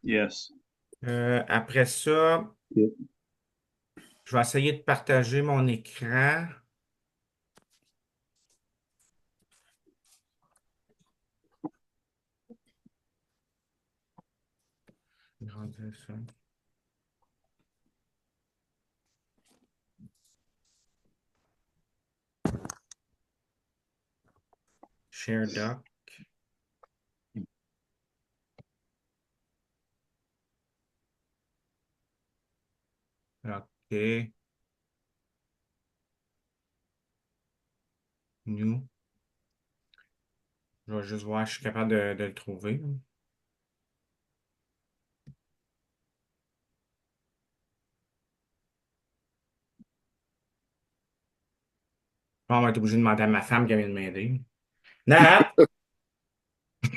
Yes. Après ça, Yeah. je vais essayer de partager mon écran. Grandir ça. Share doc. OK. New. Je vais juste voir si je suis capable de le trouver. On va être obligé de demander à ma femme qui vient de m'aider. Nat!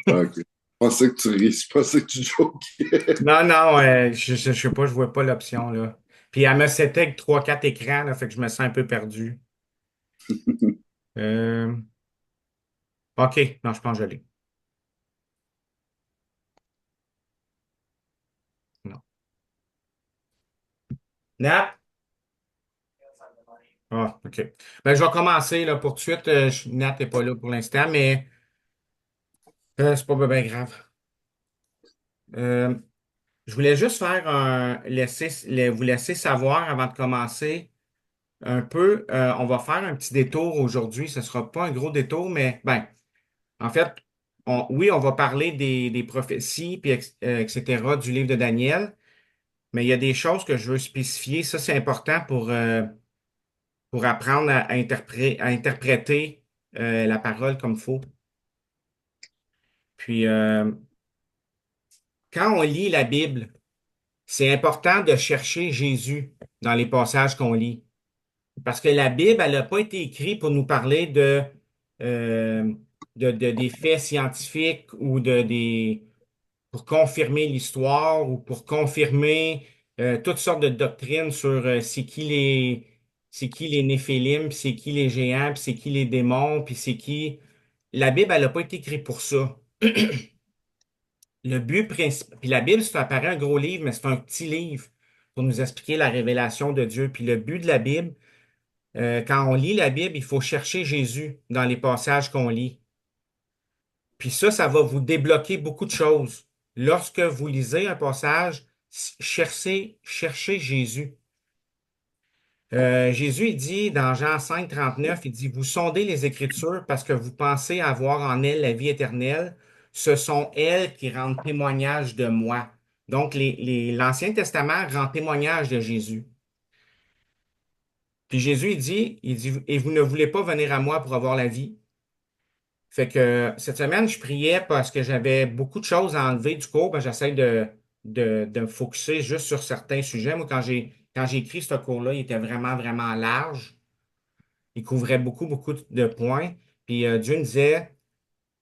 Ah, ok. Je pensais que tu ris, je pensais que tu jokais. Non, non, je sais pas, je vois pas l'option, là. Puis elle me c'était avec 3-4 écrans, là, fait que je me sens un peu perdu. Euh, OK, non, je pense que je l'ai. Non. Nat? Ah, OK. Ben, je vais commencer là, pour tout de suite. Nat n'est pas là pour l'instant, mais c'est pas bien grave. Euh, je voulais juste faire vous laisser savoir avant de commencer un peu. On va faire un petit détour aujourd'hui. Ce ne sera pas un gros détour, mais ben, en fait, oui, on va parler des prophéties, puis etc., du livre de Daniel, mais il y a des choses que je veux spécifier. Ça, c'est important pour apprendre à interpréter la parole comme il faut. Puis, quand on lit la Bible, c'est important de chercher Jésus dans les passages qu'on lit. Parce que la Bible, elle n'a pas été écrite pour nous parler euh, des faits scientifiques ou pour confirmer l'histoire ou pour confirmer toutes sortes de doctrines sur c'est qui les Néphilim, puis c'est qui les géants, puis c'est qui les démons, puis c'est qui. La Bible, elle n'a pas été écrite pour ça. Le but principal, puis la Bible, ça paraît un gros livre, mais c'est un petit livre pour nous expliquer la révélation de Dieu. Puis le but de la Bible, quand on lit la Bible, il faut chercher Jésus dans les passages qu'on lit. Puis ça va vous débloquer beaucoup de choses. Lorsque vous lisez un passage, cherchez Jésus. Jésus, il dit dans Jean 5, 39, il dit, vous sondez les Écritures parce que vous pensez avoir en elles la vie éternelle. Ce sont elles qui rendent témoignage de moi. Donc, l'Ancien Testament rend témoignage de Jésus. Puis Jésus, il dit, et vous ne voulez pas venir à moi pour avoir la vie. Fait que cette semaine, je priais parce que j'avais beaucoup de choses à enlever du cours. Ben, j'essaie de me focusser juste sur certains sujets. Moi, quand j'ai écrit ce cours-là, il était vraiment, vraiment large. Il couvrait beaucoup, beaucoup de points. Puis Dieu nous disait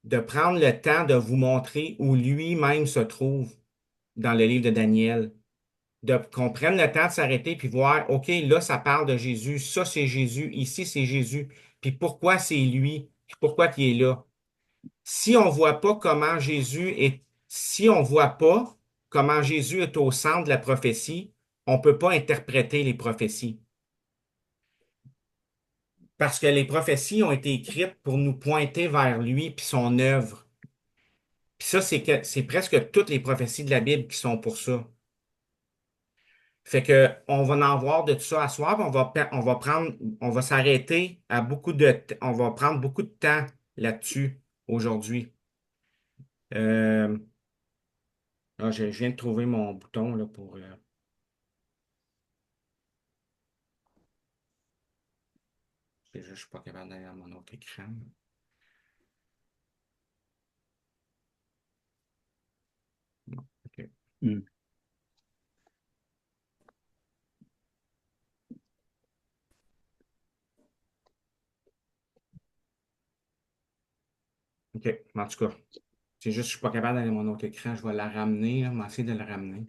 de prendre le temps de vous montrer où lui-même se trouve dans le livre de Daniel. Qu'on prenne le temps de s'arrêter puis voir, OK, là, ça parle de Jésus, ça, c'est Jésus, ici, c'est Jésus. Puis pourquoi c'est lui? Puis pourquoi il est là? Si on voit pas comment Jésus est, si on voit pas comment Jésus est au centre de la prophétie, on peut pas interpréter les prophéties. Parce que les prophéties ont été écrites pour nous pointer vers lui puis son œuvre. Puis ça, c'est presque toutes les prophéties de la Bible qui sont pour ça. Fait que on va en voir de tout ça à soir, puis on va s'arrêter à on va prendre beaucoup de temps là-dessus aujourd'hui. Euh, je viens de trouver mon bouton là, pour. Je suis pas capable d'aller à mon autre écran. Non, OK. Mm. OK. En tout cas, c'est juste que je suis pas capable d'aller à mon autre écran. Je vais la ramener, là, essayer de la ramener.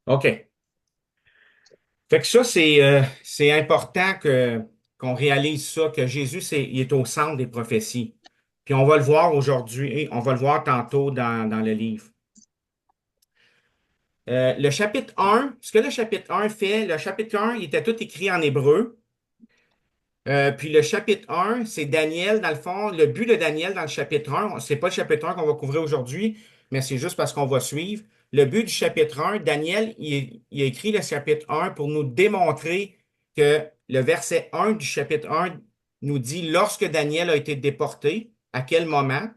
OK. Fait que ça, c'est important qu'on réalise ça, que Jésus, il est au centre des prophéties. Puis on va le voir aujourd'hui, on va le voir tantôt dans le livre. Le chapitre 1, ce que le chapitre 1 fait, le chapitre 1, il était tout écrit en hébreu. Puis le chapitre 1, c'est Daniel, dans le fond, le but de Daniel dans le chapitre 1, c'est pas le chapitre 1 qu'on va couvrir aujourd'hui, mais c'est juste parce qu'on va suivre. Le but du chapitre 1, Daniel, il a écrit le chapitre 1 pour nous démontrer que le verset 1 du chapitre 1 nous dit lorsque Daniel a été déporté, à quel moment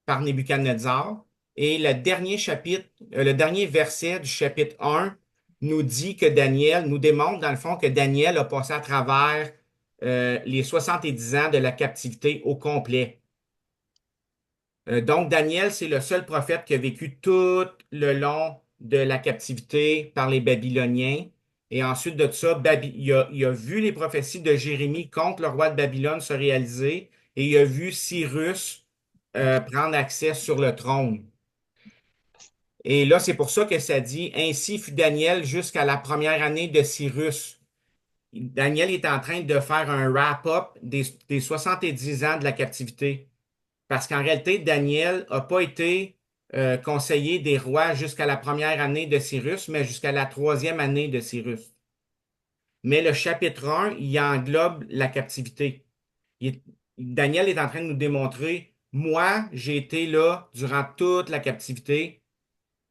par Nebuchadnezzar. Et le dernier chapitre, le dernier verset du chapitre 1 nous dit que Daniel, nous démontre dans le fond que Daniel a passé à travers les 70 ans de la captivité au complet. Donc, Daniel, c'est le seul prophète qui a vécu tout le long de la captivité par les Babyloniens. Et ensuite de ça, il a vu les prophéties de Jérémie contre le roi de Babylone se réaliser et il a vu Cyrus prendre accès sur le trône. Et là, c'est pour ça que ça dit, ainsi fut Daniel jusqu'à la première année de Cyrus. Daniel est en train de faire un wrap-up des 70 ans de la captivité. Parce qu'en réalité, Daniel n'a pas été conseiller des rois jusqu'à la première année de Cyrus, mais jusqu'à la troisième année de Cyrus. Mais le chapitre 1, il englobe la captivité. Daniel est en train de nous démontrer, moi, j'ai été là durant toute la captivité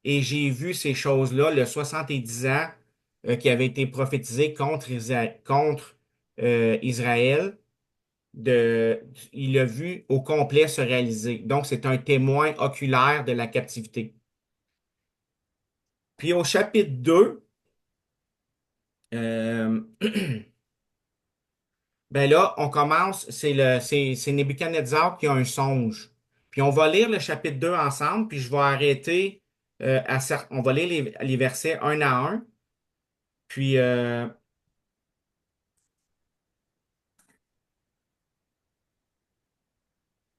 et j'ai vu ces choses-là, le 70 ans qui avait été prophétisé contre Israël il l'a vu au complet se réaliser. Donc, c'est un témoin oculaire de la captivité. Puis au chapitre 2, euh, ben là, on commence, c'est Nebuchadnezzar qui a un songe. Puis on va lire le chapitre 2 ensemble, puis je vais arrêter on va lire les versets un à un.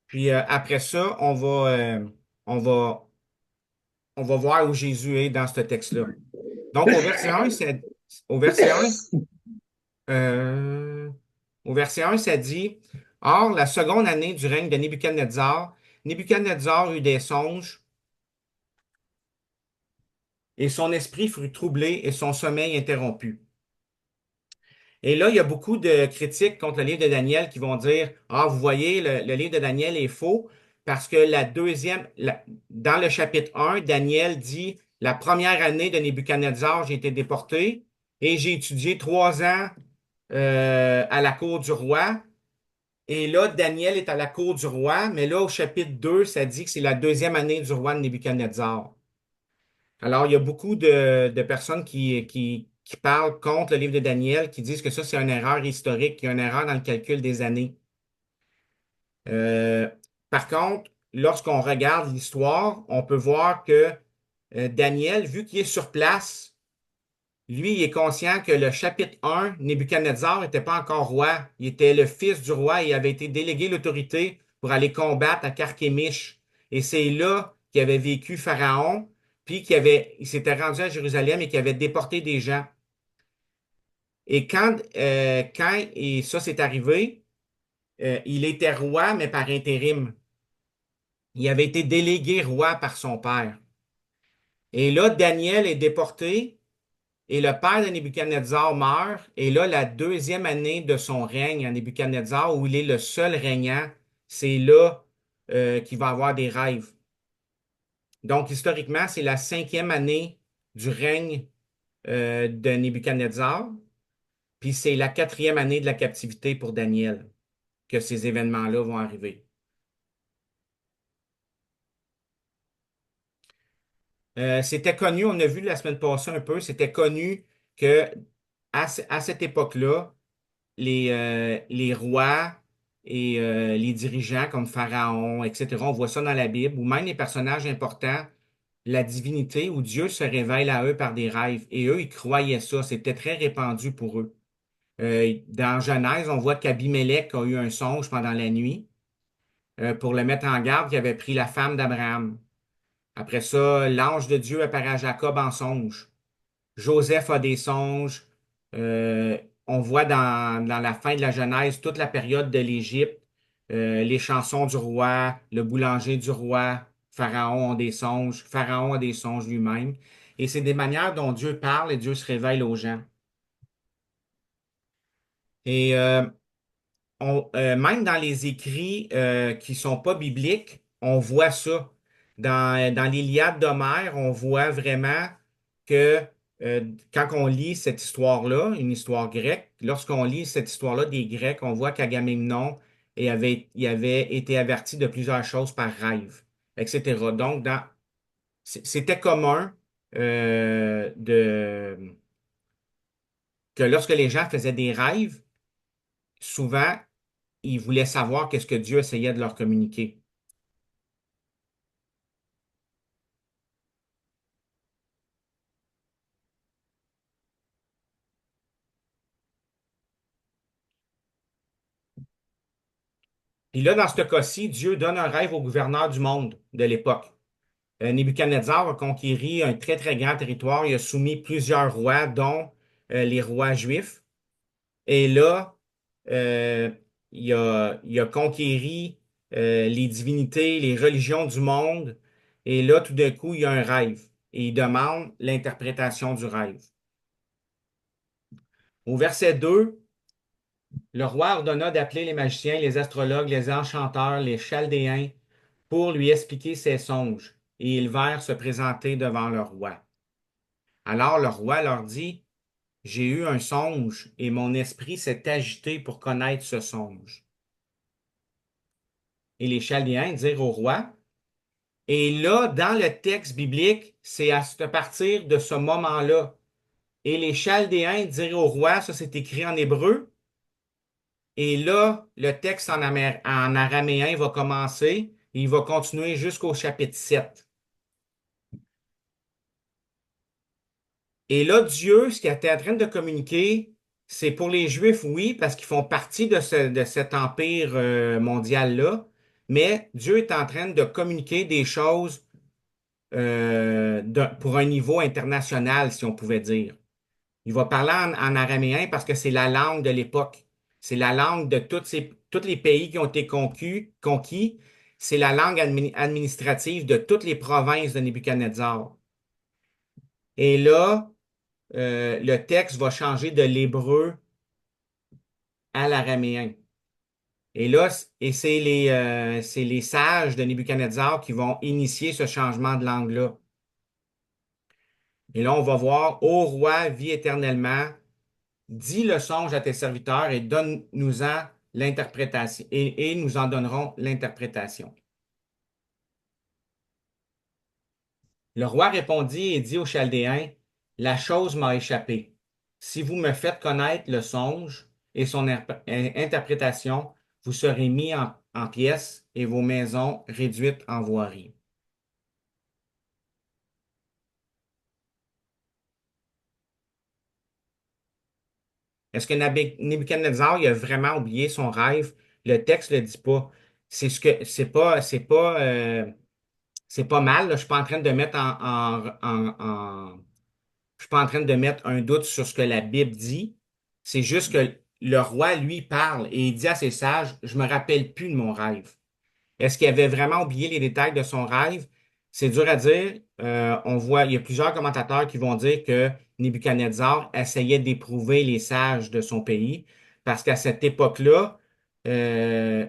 Puis, après ça, on va, on va voir où Jésus est dans ce texte-là. Donc, au verset 1, Euh, au verset 1, ça dit, Or, la seconde année du règne de Nebuchadnezzar, Nebuchadnezzar eut des songes, et son esprit fut troublé et son sommeil interrompu. Et là, il y a beaucoup de critiques contre le livre de Daniel qui vont dire, Ah, vous voyez, le livre de Daniel est faux, parce que dans le chapitre 1, Daniel dit, La première année de Nebuchadnezzar, j'ai été déporté, et j'ai étudié 3 ans à la cour du roi. Et là, Daniel est à la cour du roi, mais là, au chapitre 2, ça dit que c'est la deuxième année du roi de Nebuchadnezzar. Alors, il y a beaucoup de personnes qui parlent contre le livre de Daniel, qui disent que ça, c'est une erreur historique, qu'il y a une erreur dans le calcul des années. Euh, Par contre, lorsqu'on regarde l'histoire, on peut voir que Daniel, vu qu'il est sur place, lui, il est conscient que le chapitre 1, Nebuchadnezzar n'était pas encore roi. Il était le fils du roi et il avait été délégué l'autorité pour aller combattre à Carchemish. Et c'est là qu'il avait vécu Pharaon, puis il s'était rendu à Jérusalem et qu'il avait déporté des gens. Et ça s'est arrivé, il était roi, mais par intérim. Il avait été délégué roi par son père. Et là, Daniel est déporté. Et le père de Nebuchadnezzar meurt, et là, la deuxième année de son règne à Nebuchadnezzar, où il est le seul régnant, c'est là qu'il va avoir des rêves. Donc, historiquement, c'est la cinquième année du règne de Nebuchadnezzar, puis c'est la quatrième année de la captivité pour Daniel que ces événements-là vont arriver. C'était connu, on a vu la semaine passée un peu, c'était connu que à cette époque-là, les rois et les dirigeants comme Pharaon, etc. On voit ça dans la Bible, ou même les personnages importants, la divinité ou Dieu se révèle à eux par des rêves. Et eux, ils croyaient ça. C'était très répandu pour eux. Dans Genèse, on voit qu'Abimelech a eu un songe pendant la nuit pour le mettre en garde qu'il avait pris la femme d'Abraham. Après ça, l'ange de Dieu apparaît à Jacob en songe. Joseph a des songes. Euh, on voit dans la fin de la Genèse toute la période de l'Égypte, les chansons du roi, le boulanger du roi, Pharaon a des songes lui-même. Et c'est des manières dont Dieu parle et Dieu se révèle aux gens. Et même dans les écrits qui sont pas bibliques, on voit ça. Dans l'Iliade d'Homère, on voit vraiment que quand on lit cette histoire-là, une histoire grecque, lorsqu'on lit cette histoire-là des Grecs, on voit qu'Agamemnon il avait été averti de plusieurs choses par rêve, etc. Donc, c'était commun que lorsque les gens faisaient des rêves, souvent, ils voulaient savoir qu'est-ce que Dieu essayait de leur communiquer. Puis là, dans ce cas-ci, Dieu donne un rêve au gouverneur du monde de l'époque. Nebuchadnezzar a conquéri un très, très grand territoire. Il a soumis plusieurs rois, dont les rois juifs. Et là, euh, il a conquéri les divinités, les religions du monde. Et là, tout d'un coup, il y a un rêve. Et il demande l'interprétation du rêve. Au verset 2, le roi ordonna d'appeler les magiciens, les astrologues, les enchanteurs, les chaldéens pour lui expliquer ses songes, et ils vinrent se présenter devant le roi. Alors le roi leur dit, j'ai eu un songe, et mon esprit s'est agité pour connaître ce songe. Et les chaldéens dirent au roi, et là, dans le texte biblique, c'est à partir de ce moment-là. Et les chaldéens dirent au roi, ça c'est écrit en hébreu, et là, le texte en araméen va commencer, et il va continuer jusqu'au chapitre 7. Et là, Dieu, ce qu'il était en train de communiquer, c'est pour les Juifs, oui, parce qu'ils font partie de cet empire mondial-là, mais Dieu est en train de communiquer des choses pour un niveau international, si on pouvait dire. Il va parler en araméen parce que c'est la langue de l'époque. C'est la langue de tous les pays qui ont été conquis. C'est la langue administrative de toutes les provinces de Nebuchadnezzar. Et là, le texte va changer de l'hébreu à l'araméen. Et là, c'est les sages de Nebuchadnezzar qui vont initier ce changement de langue-là. Et là, on va voir, Ô roi, vis éternellement, dis le songe à tes serviteurs et donne-nous-en l'interprétation, et nous en donnerons l'interprétation. Le roi répondit et dit aux Chaldéens, la chose m'a échappé. Si vous me faites connaître le songe et son interprétation, vous serez mis en pièces et vos maisons réduites en voirie. Est-ce que Nebuchadnezzar il a vraiment oublié son rêve? Le texte ne le dit pas. C'est pas mal, là. Je suis pas en train de mettre je suis pas en train de mettre un doute sur ce que la Bible dit. C'est juste que le roi, lui, parle et il dit à ses sages, je me rappelle plus de mon rêve. Est-ce qu'il avait vraiment oublié les détails de son rêve? C'est dur à dire. On voit, il y a plusieurs commentateurs qui vont dire que Nebuchadnezzar essayait d'éprouver les sages de son pays parce qu'à cette époque-là, euh,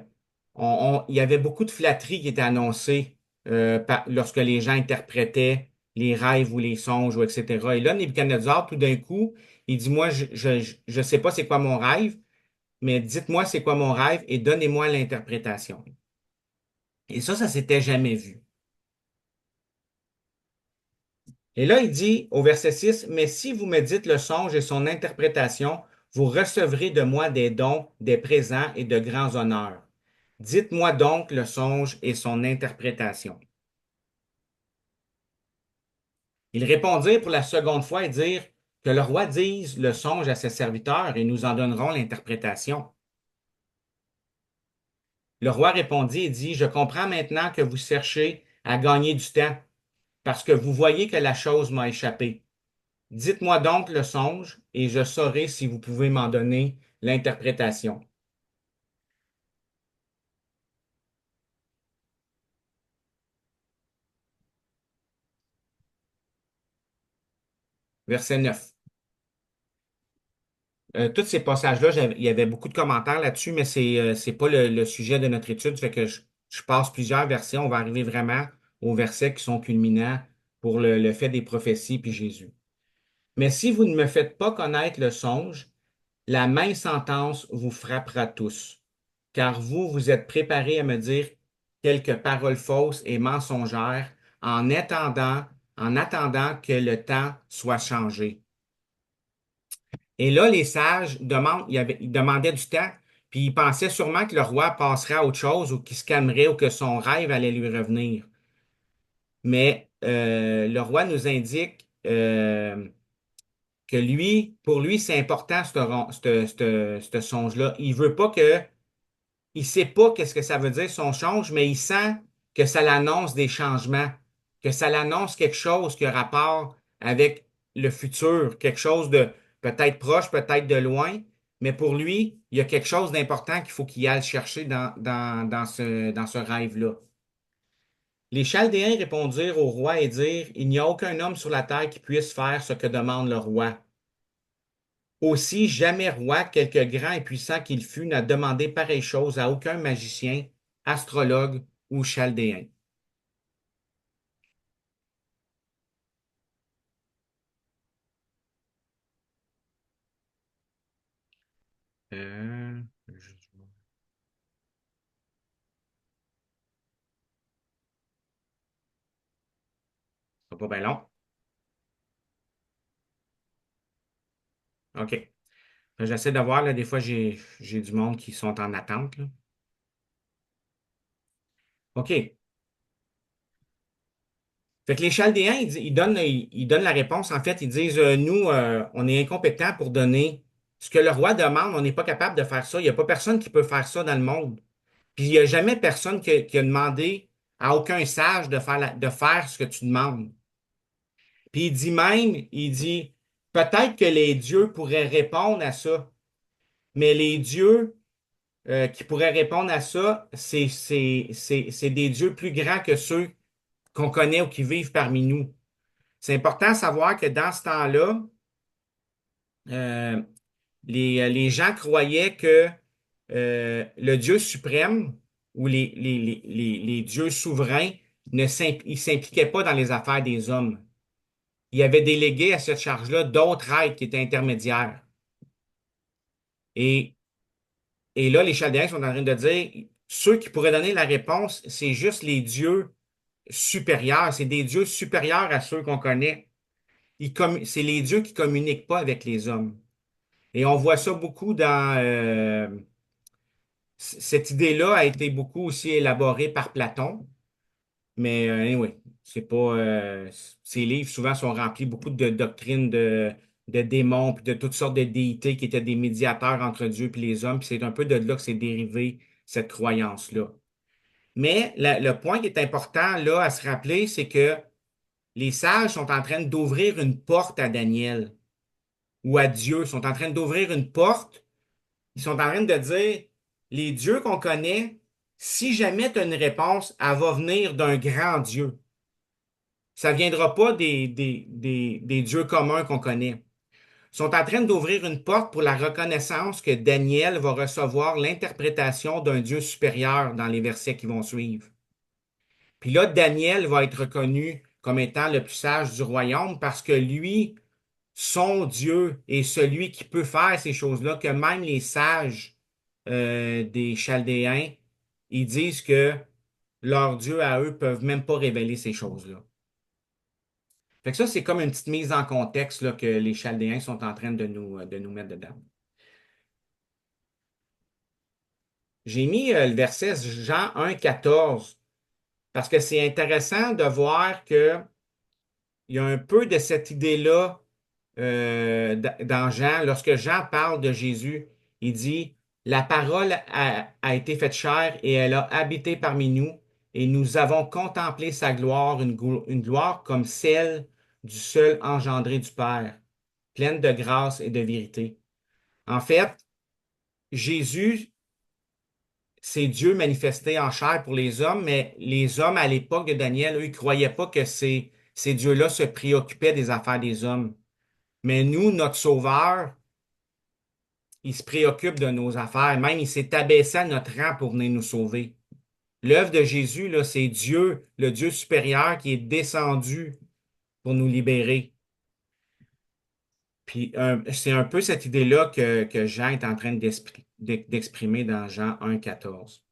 il y avait beaucoup de flatteries qui étaient annoncées lorsque les gens interprétaient les rêves ou les songes, ou etc. Et là, Nebuchadnezzar, tout d'un coup, il dit, moi, je sais pas c'est quoi mon rêve, mais dites-moi c'est quoi mon rêve et donnez-moi l'interprétation. Et ça s'était jamais vu. Et là, il dit au verset 6, mais si vous me dites le songe et son interprétation, vous recevrez de moi des dons, des présents et de grands honneurs. Dites-moi donc le songe et son interprétation. Ils répondirent pour la seconde fois et dirent que le roi dise le songe à ses serviteurs et nous en donnerons l'interprétation. Le roi répondit et dit, je comprends maintenant que vous cherchez à gagner du temps parce que vous voyez que la chose m'a échappé. Dites-moi donc le songe, et je saurai si vous pouvez m'en donner l'interprétation. Verset 9. Tous ces passages-là, il y avait beaucoup de commentaires là-dessus, mais c'est pas le sujet de notre étude. Fait que je passe plusieurs versets. On va arriver vraiment aux versets qui sont culminants pour le fait des prophéties puis Jésus. Mais si vous ne me faites pas connaître le songe, la même sentence vous frappera tous, car vous, vous êtes préparés à me dire quelques paroles fausses et mensongères en attendant, en attendant que le temps soit changé. Et là, les sages demandent, ils demandaient du temps, puis ils pensaient sûrement que le roi passerait à autre chose ou qu'il se calmerait ou que son rêve allait lui revenir. Mais le roi nous indique que lui, pour lui, c'est important, ce songe-là. Il veut pas que, il sait pas qu'est-ce que ça veut dire son songe, mais il sent que ça l'annonce des changements, que ça l'annonce quelque chose qui a rapport avec le futur, quelque chose de peut-être proche, peut-être de loin, mais pour lui, il y a quelque chose d'important qu'il faut qu'il aille chercher dans ce rêve-là. Les Chaldéens répondirent au roi et dirent, il n'y a aucun homme sur la terre qui puisse faire ce que demande le roi. Aussi, jamais roi, quelque grand et puissant qu'il fût, n'a demandé pareille chose à aucun magicien, astrologue ou chaldéen. C'est pas bien long. OK. J'essaie de voir, là, des fois, j'ai du monde qui sont en attente, là. OK. Fait que les Chaldéens, ils donnent la réponse. En fait, ils disent, nous, on est incompétents pour donner ce que le roi demande. On n'est pas capable de faire ça. Il n'y a pas personne qui peut faire ça dans le monde. Puis il n'y a jamais personne qui a demandé à aucun sage de faire ce que tu demandes. Puis il dit même, il dit, peut-être que les dieux pourraient répondre à ça, mais les dieux qui pourraient répondre à ça, c'est des dieux plus grands que ceux qu'on connaît ou qui vivent parmi nous. C'est important de savoir que dans ce temps-là, euh, les gens croyaient que le Dieu suprême ou les dieux souverains ils s'impliquaient pas dans les affaires des hommes. Il avait délégué à cette charge-là d'autres êtres qui étaient intermédiaires. Et, et là, les Chaldéens sont en train de dire, ceux qui pourraient donner la réponse, c'est juste les dieux supérieurs. C'est des dieux supérieurs à ceux qu'on connaît. C'est les dieux qui communiquent pas avec les hommes. Et on voit ça beaucoup dans... cette idée-là a été beaucoup aussi élaborée par Platon. Mais anyway, c'est pas. Ces livres souvent sont remplis beaucoup de doctrines de démons puis de toutes sortes de déités qui étaient des médiateurs entre Dieu et les hommes. Puis c'est un peu de là que c'est dérivé cette croyance-là. Mais le point qui est important là à se rappeler, c'est que les sages sont en train d'ouvrir une porte à Daniel ou à Dieu. Ils sont en train d'ouvrir une porte. Ils sont en train de dire, les dieux qu'on connaît, si jamais tu as une réponse, elle va venir d'un grand Dieu. Ça ne viendra pas des dieux communs qu'on connaît. Ils sont en train d'ouvrir une porte pour la reconnaissance que Daniel va recevoir l'interprétation d'un Dieu supérieur dans les versets qui vont suivre. Puis là, Daniel va être reconnu comme étant le plus sage du royaume parce que lui, son Dieu est celui qui peut faire ces choses-là, que même les sages des Chaldéens, ils disent que leurs dieux à eux peuvent même pas révéler ces choses-là. Fait que ça, c'est comme une petite mise en contexte là, que les Chaldéens sont en train de nous mettre dedans. J'ai mis le verset Jean 1,14 parce que c'est intéressant de voir que il y a un peu de cette idée-là dans Jean. Lorsque Jean parle de Jésus, il dit, la parole a été faite chair et elle a habité parmi nous et nous avons contemplé sa gloire, une gloire comme celle du seul engendré du Père, pleine de grâce et de vérité. En fait, Jésus, c'est Dieu manifesté en chair pour les hommes, mais les hommes à l'époque de Daniel, eux, ils ne croyaient pas que ces dieux-là se préoccupaient des affaires des hommes. Mais nous, notre Sauveur, il se préoccupe de nos affaires. Même, il s'est abaissé à notre rang pour venir nous sauver. L'œuvre de Jésus, là, c'est Dieu, le Dieu supérieur, qui est descendu pour nous libérer. Puis c'est un peu cette idée-là que Jean est en train d'exprimer dans Jean 1,14.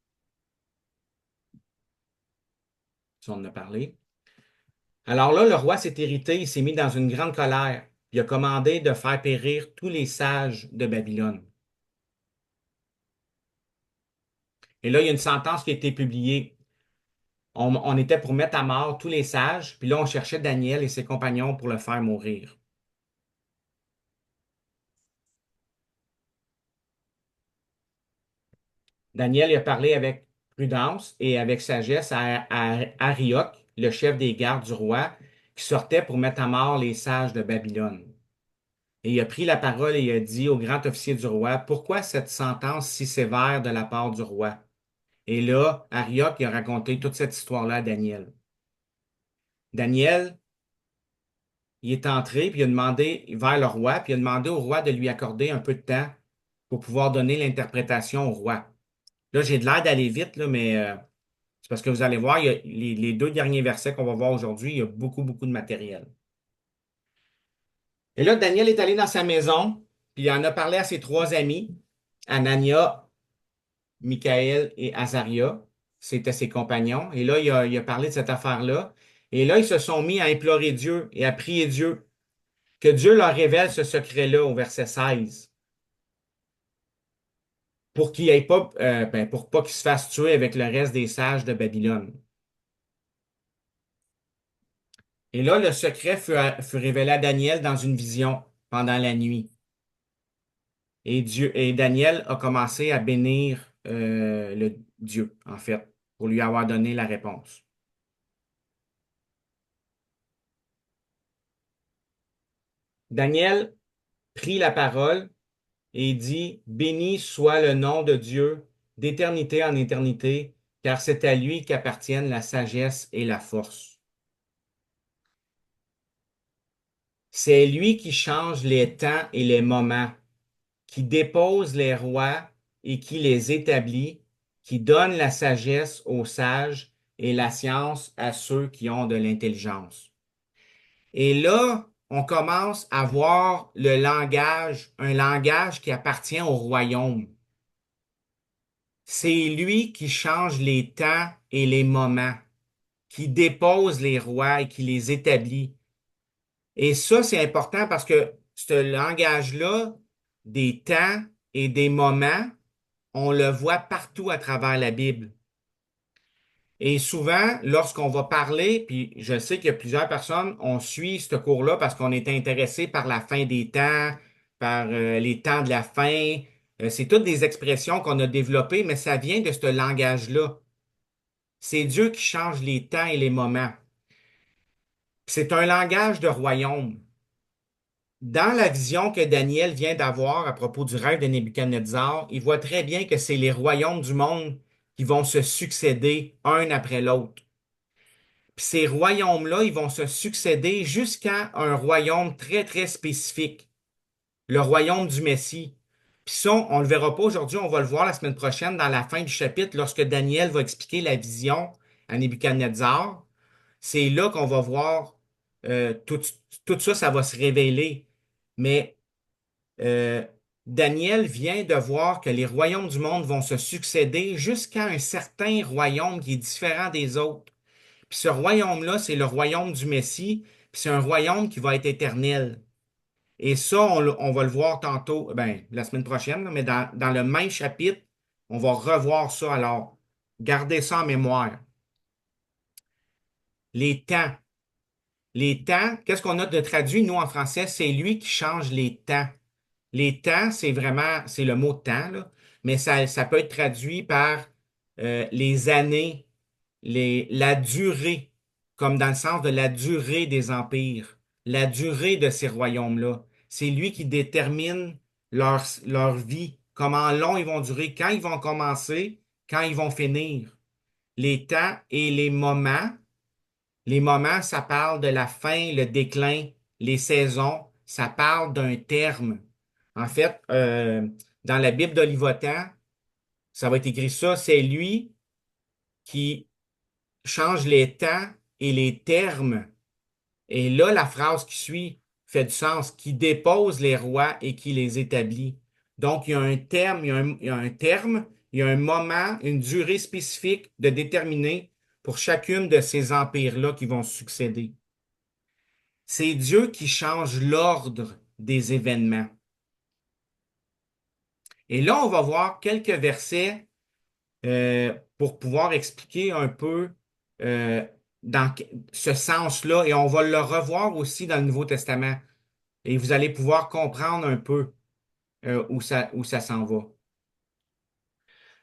Si on en a parlé. Alors là, le roi s'est irrité, il s'est mis dans une grande colère. Il a commandé de faire périr tous les sages de Babylone. Et là, il y a une sentence qui a été publiée. On était pour mettre à mort tous les sages, puis là, on cherchait Daniel et ses compagnons pour le faire mourir. Daniel il a parlé avec prudence et avec sagesse à Arioch, le chef des gardes du roi, qui sortait pour mettre à mort les sages de Babylone. Et il a pris la parole et il a dit au grand officier du roi, pourquoi cette sentence si sévère de la part du roi? Et là, Arioch il a raconté toute cette histoire-là à Daniel. Daniel, il est entré, puis il a demandé vers le roi, puis il a demandé au roi de lui accorder un peu de temps pour pouvoir donner l'interprétation au roi. Là, j'ai de l'air d'aller vite, là, mais c'est parce que vous allez voir, il y a les deux derniers versets qu'on va voir aujourd'hui, il y a beaucoup, beaucoup de matériel. Et là, Daniel est allé dans sa maison, puis il en a parlé à ses trois amis, Anania, Michaël et Azaria. C'était ses compagnons. Et là, il a parlé de cette affaire-là. Et là, ils se sont mis à implorer Dieu et à prier Dieu, que Dieu leur révèle ce secret-là au verset 16, pour qu'il ait pas, pour pas qu'ils se fassent tuer avec le reste des sages de Babylone. Et là, le secret fut révélé à Daniel dans une vision pendant la nuit. Et Daniel a commencé à bénir le Dieu, en fait, pour lui avoir donné la réponse. Daniel prit la parole et dit, béni soit le nom de Dieu d'éternité en éternité, car c'est à lui qu'appartiennent la sagesse et la force. C'est lui qui change les temps et les moments, qui dépose les rois et qui les établit, qui donne la sagesse aux sages et la science à ceux qui ont de l'intelligence. Et là, on commence à voir le langage, un langage qui appartient au royaume. C'est lui qui change les temps et les moments, qui dépose les rois et qui les établit. Et ça, c'est important parce que ce langage-là, des temps et des moments, on le voit partout à travers la Bible. Et souvent, lorsqu'on va parler, puis je sais qu'il y a plusieurs personnes, on suit ce cours-là parce qu'on est intéressé par la fin des temps, par les temps de la fin. C'est toutes des expressions qu'on a développées, mais ça vient de ce langage-là. C'est Dieu qui change les temps et les moments. C'est un langage de royaume. Dans la vision que Daniel vient d'avoir à propos du rêve de Nebuchadnezzar, il voit très bien que c'est les royaumes du monde qui vont se succéder un après l'autre. Puis ces royaumes-là, ils vont se succéder jusqu'à un royaume très, très spécifique, le royaume du Messie. Puis ça, on ne le verra pas aujourd'hui, on va le voir la semaine prochaine dans la fin du chapitre, lorsque Daniel va expliquer la vision à Nebuchadnezzar. C'est là qu'on va voir tout ça, ça va se révéler. Mais euh, Daniel vient de voir que les royaumes du monde vont se succéder jusqu'à un certain royaume qui est différent des autres. Puis ce royaume-là, c'est le royaume du Messie, puis c'est un royaume qui va être éternel. Et ça, on va le voir tantôt, ben, la semaine prochaine, là, mais dans le même chapitre, on va revoir ça. Alors, gardez ça en mémoire. Les temps. Les temps, qu'est-ce qu'on a de traduit, nous, en français? C'est lui qui change les temps. Les temps, c'est vraiment, c'est le mot temps, là, mais ça peut être traduit par les années, la durée, comme dans le sens de la durée des empires. la durée de ces royaumes-là. C'est lui qui détermine leur vie, comment long ils vont durer, quand ils vont commencer, quand ils vont finir. Les temps et les moments. Les moments, ça parle de la fin, le déclin. Les saisons, ça parle d'un terme. En fait, dans la Bible d'Olivetan, ça va être écrit ça, c'est lui qui change les temps et les termes. Et là, la phrase qui suit fait du sens, qui dépose les rois et qui les établit. Donc, il y a un terme, il y a un terme, il y a un moment, une durée spécifique de déterminer pour chacune de ces empires-là qui vont succéder. C'est Dieu qui change l'ordre des événements. Et là, on va voir quelques versets pour pouvoir expliquer un peu euh, dans ce sens-là. Et on va le revoir aussi dans le Nouveau Testament. Et vous allez pouvoir comprendre un peu où ça s'en va.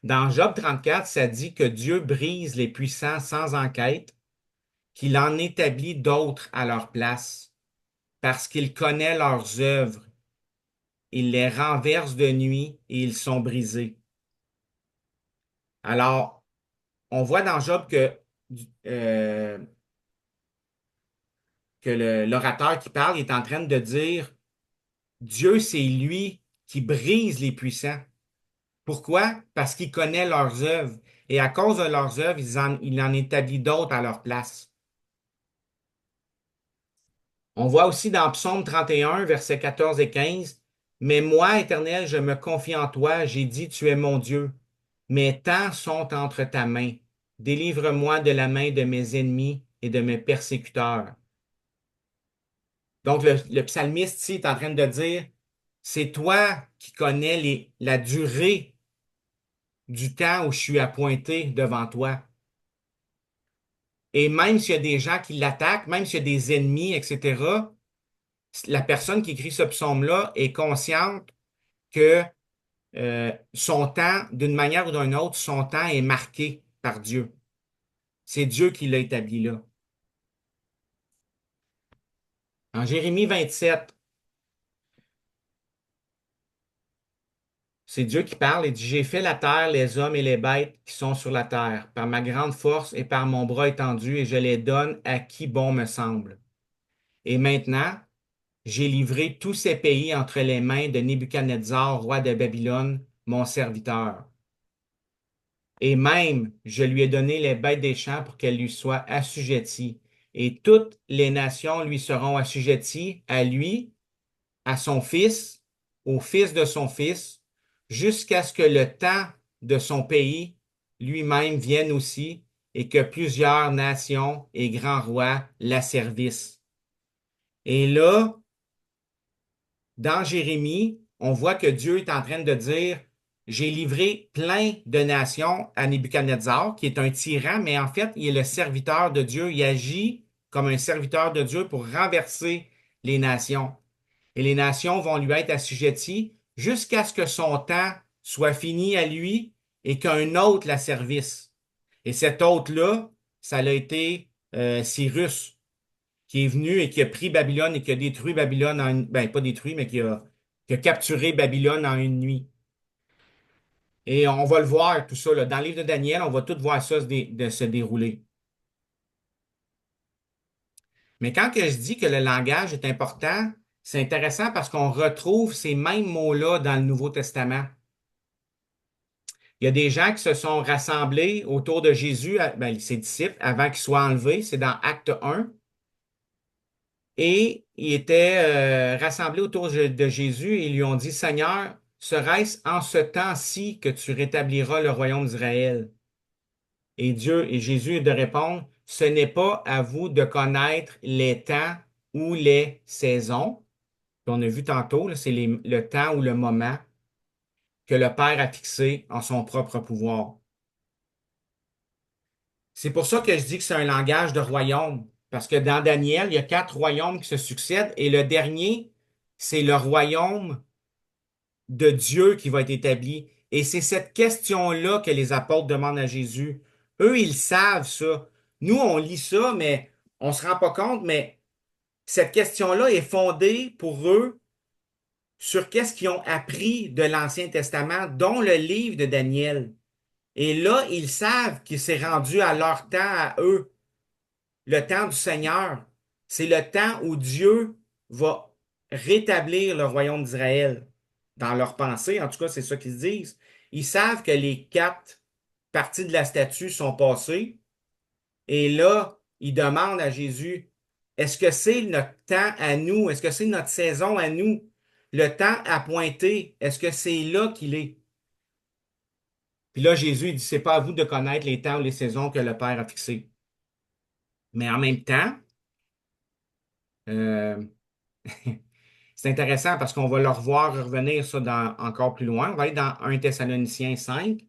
Dans Job 34, ça dit que Dieu brise les puissants sans enquête, qu'il en établit d'autres à leur place, parce qu'il connaît leurs œuvres. Il les renverse de nuit et ils sont brisés. Alors, on voit dans Job euh, que l'orateur qui parle est en train de dire, Dieu, c'est lui qui brise les puissants. Pourquoi? Parce qu'il connaît leurs œuvres. Et à cause de leurs œuvres, il en établit d'autres à leur place. On voit aussi dans Psaume 31, versets 14 et 15, mais moi, Éternel, je me confie en toi, j'ai dit, tu es mon Dieu. Mes temps sont entre ta main. Délivre-moi de la main de mes ennemis et de mes persécuteurs. Donc, le psalmiste ici est en train de dire, c'est toi qui connais la durée du temps où je suis appointé devant toi. Et même s'il y a des gens qui l'attaquent, même s'il y a des ennemis, etc., la personne qui écrit ce psaume-là est consciente que son temps, d'une manière ou d'une autre, son temps est marqué par Dieu. C'est Dieu qui l'a établi là. En Jérémie 27, c'est Dieu qui parle et dit, j'ai fait la terre, les hommes et les bêtes qui sont sur la terre, par ma grande force et par mon bras étendu, et je les donne à qui bon me semble. Et maintenant, j'ai livré tous ces pays entre les mains de Nebuchadnezzar, roi de Babylone, mon serviteur. Et même, je lui ai donné les bêtes des champs pour qu'elles lui soient assujetties. Et toutes les nations lui seront assujetties, à lui, à son fils, au fils de son fils, jusqu'à ce que le temps de son pays lui-même vienne aussi et que plusieurs nations et grands rois l'asservissent. Et là, dans Jérémie, on voit que Dieu est en train de dire, j'ai livré plein de nations à Nebuchadnezzar, qui est un tyran, mais en fait, il est le serviteur de Dieu. Il agit comme un serviteur de Dieu pour renverser les nations. Et les nations vont lui être assujetties jusqu'à ce que son temps soit fini à lui et qu'un autre la servisse. Et cet autre-là, ça a été Cyrus, qui est venu et qui a pris Babylone et qui a détruit Babylone ben pas détruit, mais qui a capturé Babylone en une nuit. Et on va le voir, tout ça, là. Dans le livre de Daniel, on va tout voir ça de se dérouler. Mais quand que je dis que le langage est important, c'est intéressant parce qu'on retrouve ces mêmes mots-là dans le Nouveau Testament. Il y a des gens qui se sont rassemblés autour de Jésus, ben, ses disciples, avant qu'il soit enlevé. C'est dans Acte 1. Et ils étaient rassemblés autour de Jésus et ils lui ont dit, Seigneur, serait-ce en ce temps-ci que tu rétabliras le royaume d'Israël? Et Dieu et Jésus de répondre, ce n'est pas à vous de connaître les temps ou les saisons. On a vu tantôt, là, c'est le temps ou le moment que le Père a fixé en son propre pouvoir. C'est pour ça que je dis que c'est un langage de royaume. Parce que dans Daniel, il y a 4 royaumes qui se succèdent et le dernier, c'est le royaume de Dieu qui va être établi. Et c'est cette question-là que les apôtres demandent à Jésus. Eux, ils savent ça. Nous, on lit ça, mais on se rend pas compte, mais cette question-là est fondée pour eux sur qu'est-ce qu'ils ont appris de l'Ancien Testament, dont le livre de Daniel. Et là, ils savent qu'il s'est rendu à leur temps, à eux, le temps du Seigneur. C'est le temps où Dieu va rétablir le royaume d'Israël. Dans leur pensée, en tout cas, c'est ça qu'ils se disent. Ils savent que les 4 parties de la statue sont passées. Et là, ils demandent à Jésus, est-ce que c'est notre temps à nous? Est-ce que c'est notre saison à nous? Le temps à pointer, est-ce que c'est là qu'il est? Puis là, Jésus, il dit, c'est pas à vous de connaître les temps ou les saisons que le Père a fixés. Mais en même temps, euh, c'est intéressant parce qu'on va le revoir revenir ça encore plus loin. On va aller dans 1 Thessaloniciens 5.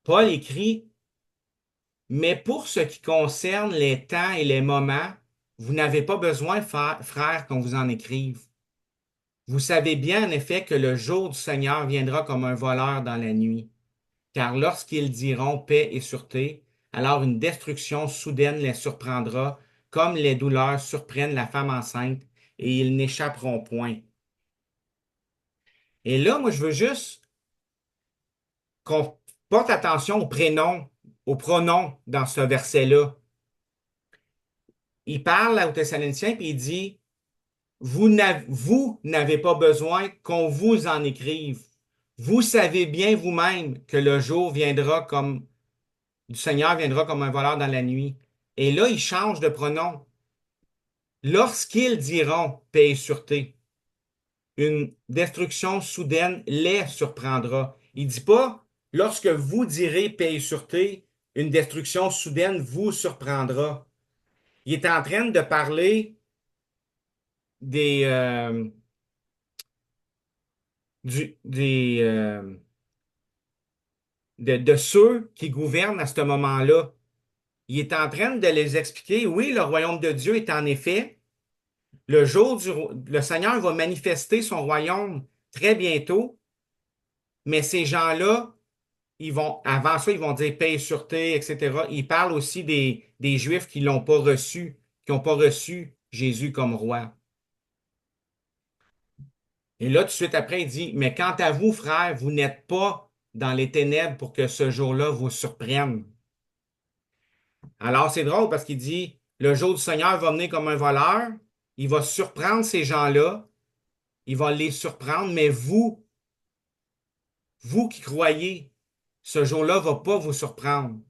Paul écrit, mais pour ce qui concerne les temps et les moments, vous n'avez pas besoin, frères, qu'on vous en écrive. Vous savez bien en effet que le jour du Seigneur viendra comme un voleur dans la nuit. Car lorsqu'ils diront paix et sûreté, alors une destruction soudaine les surprendra, comme les douleurs surprennent la femme enceinte, et ils n'échapperont point. Et là, moi, je veux juste qu'on porte attention au prénom, au pronom dans ce verset-là. Il parle aux Thessaloniciens, puis il dit, vous n'avez pas besoin qu'on vous en écrive. Vous savez bien vous-même que le jour viendra comme du Seigneur viendra comme un voleur dans la nuit. Et là, il change de pronom. Lorsqu'ils diront paix et sûreté, une destruction soudaine les surprendra. Il dit pas lorsque vous direz paix et sûreté, une destruction soudaine vous surprendra. Il est en train de parler des, de ceux qui gouvernent à ce moment-là. Il est en train de les expliquer, oui, le royaume de Dieu est en effet, le Seigneur va manifester son royaume très bientôt, mais ces gens-là, avant ça, ils vont dire paix et sûreté, etc. Il parle aussi des Juifs qui l'ont pas reçu, qui n'ont pas reçu Jésus comme roi. Et là, tout de suite après, il dit, mais quant à vous, frères, vous n'êtes pas dans les ténèbres pour que ce jour-là vous surprenne. Alors, c'est drôle parce qu'il dit, le jour du Seigneur va venir comme un voleur, il va surprendre ces gens-là, il va les surprendre, mais vous qui croyez, ce jour-là va pas vous surprendre.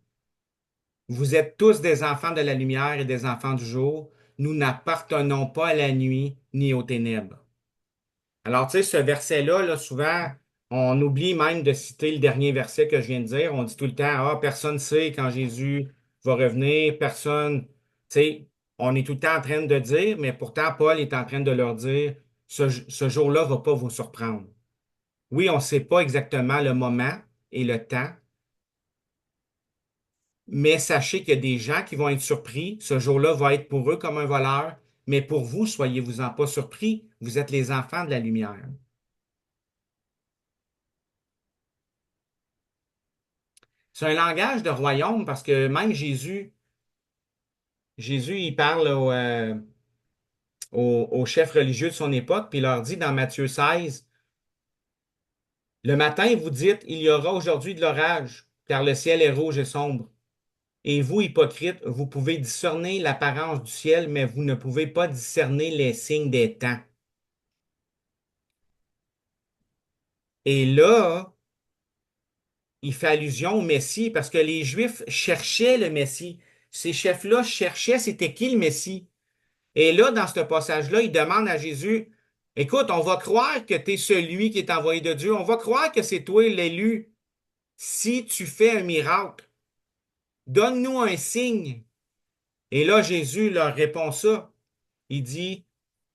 Vous êtes tous des enfants de la lumière et des enfants du jour. Nous n'appartenons pas à la nuit ni aux ténèbres. Alors, tu sais, ce verset-là, là, souvent, on oublie même de citer le dernier verset que je viens de dire. On dit tout le temps, ah, personne ne sait quand Jésus va revenir, personne, tu sais, on est tout le temps en train de dire, mais pourtant, Paul est en train de leur dire, ce jour-là va pas vous surprendre. Oui, on ne sait pas exactement le moment et le temps, mais sachez qu'il y a des gens qui vont être surpris. Ce jour-là va être pour eux comme un voleur, mais pour vous, soyez-vous-en pas surpris. Vous êtes les enfants de la lumière. C'est un langage de royaume parce que même Jésus, il parle aux chefs religieux de son époque, puis il leur dit dans Matthieu 16, le matin, vous dites, il y aura aujourd'hui de l'orage, car le ciel est rouge et sombre. Et vous, hypocrites, vous pouvez discerner l'apparence du ciel, mais vous ne pouvez pas discerner les signes des temps. Et là, il fait allusion au Messie parce que les Juifs cherchaient le Messie. Ces chefs-là cherchaient c'était qui le Messie. Et là, dans ce passage-là, il demande à Jésus, écoute, on va croire que tu es celui qui est envoyé de Dieu. On va croire que c'est toi l'élu. Si tu fais un miracle, donne-nous un signe. Et là, Jésus leur répond ça. Il dit,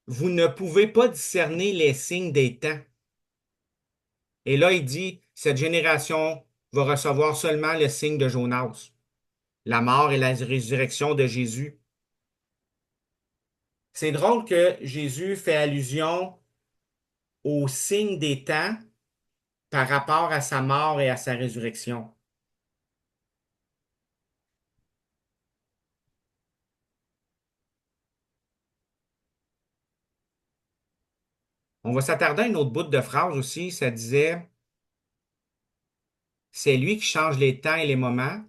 vous ne pouvez pas discerner les signes des temps. Et là, il dit, cette génération va recevoir seulement le signe de Jonas, la mort et la résurrection de Jésus. C'est drôle que Jésus fait allusion au signe des temps par rapport à sa mort et à sa résurrection. On va s'attarder à une autre bout de phrase aussi. Ça disait, c'est lui qui change les temps et les moments,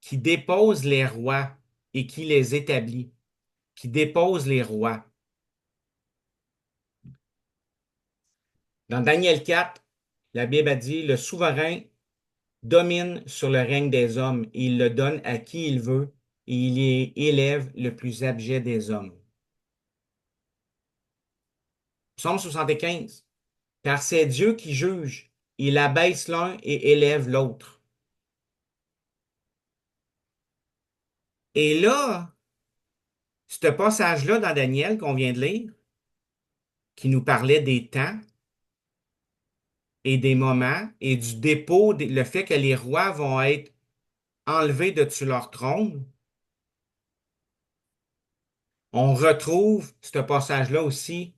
qui dépose les rois et qui les établit, qui dépose les rois. Dans Daniel 4, la Bible a dit, le souverain domine sur le règne des hommes et il le donne à qui il veut et il y élève le plus abject des hommes. Psaume 75. Car c'est Dieu qui juge. Il abaisse l'un et élève l'autre. Et là, ce passage-là dans Daniel qu'on vient de lire, qui nous parlait des temps et des moments et du dépôt, le fait que les rois vont être enlevés de dessus leur trône, on retrouve ce passage-là aussi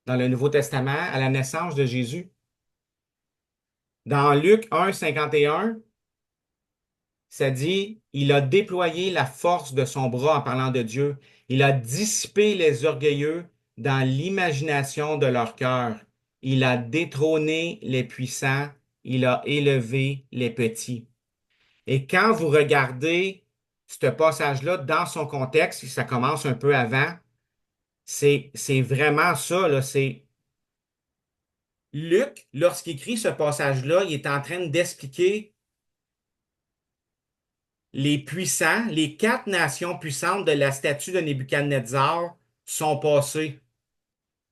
dans le Nouveau Testament à la naissance de Jésus. Dans Luc 1, 51, ça dit, il a déployé la force de son bras en parlant de Dieu. Il a dissipé les orgueilleux dans l'imagination de leur cœur. Il a détrôné les puissants. Il a élevé les petits. Et quand vous regardez ce passage-là dans son contexte, ça commence un peu avant, c'est vraiment ça, là, c'est Luc, lorsqu'il écrit ce passage-là, il est en train d'expliquer les puissants, les quatre nations puissantes de la statue de Nebuchadnezzar sont passées.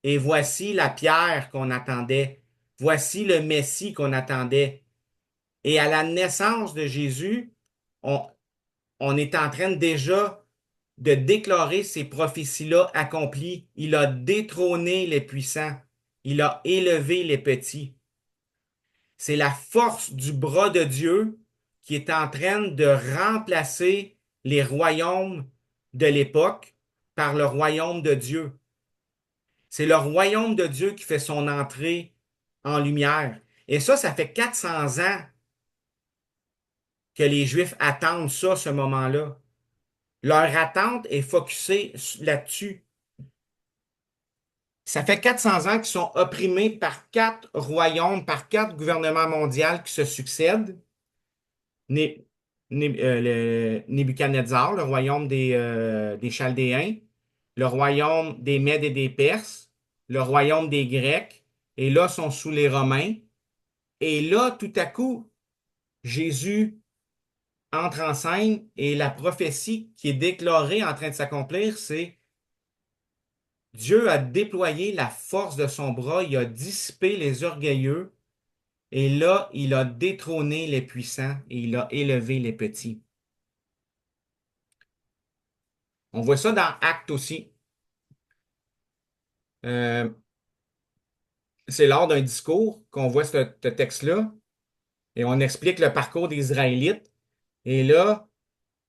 Et voici la pierre qu'on attendait. Voici le Messie qu'on attendait. Et à la naissance de Jésus, on, on est en train déjà de déclarer ces prophéties-là accomplies. Il a détrôné les puissants. Il a élevé les petits. C'est la force du bras de Dieu qui est en train de remplacer les royaumes de l'époque par le royaume de Dieu. C'est le royaume de Dieu qui fait son entrée en lumière. Et ça fait 400 ans que les Juifs attendent ça, ce moment-là. Leur attente est focusée là-dessus. Ça fait 400 ans qu'ils sont opprimés par quatre royaumes, par quatre gouvernements mondiaux qui se succèdent. Né- Nebuchadnezzar, le royaume des Chaldéens, le royaume des Mèdes et des Perses, le royaume des Grecs, et là sont sous les Romains. Et là, tout à coup, Jésus entre en scène et la prophétie qui est déclarée en train de s'accomplir, c'est Dieu a déployé la force de son bras, il a dissipé les orgueilleux, et là, il a détrôné les puissants et il a élevé les petits. On voit ça dans Actes aussi. Euh, c'est lors d'un discours qu'on voit ce texte-là et on explique le parcours des Israélites. Et là,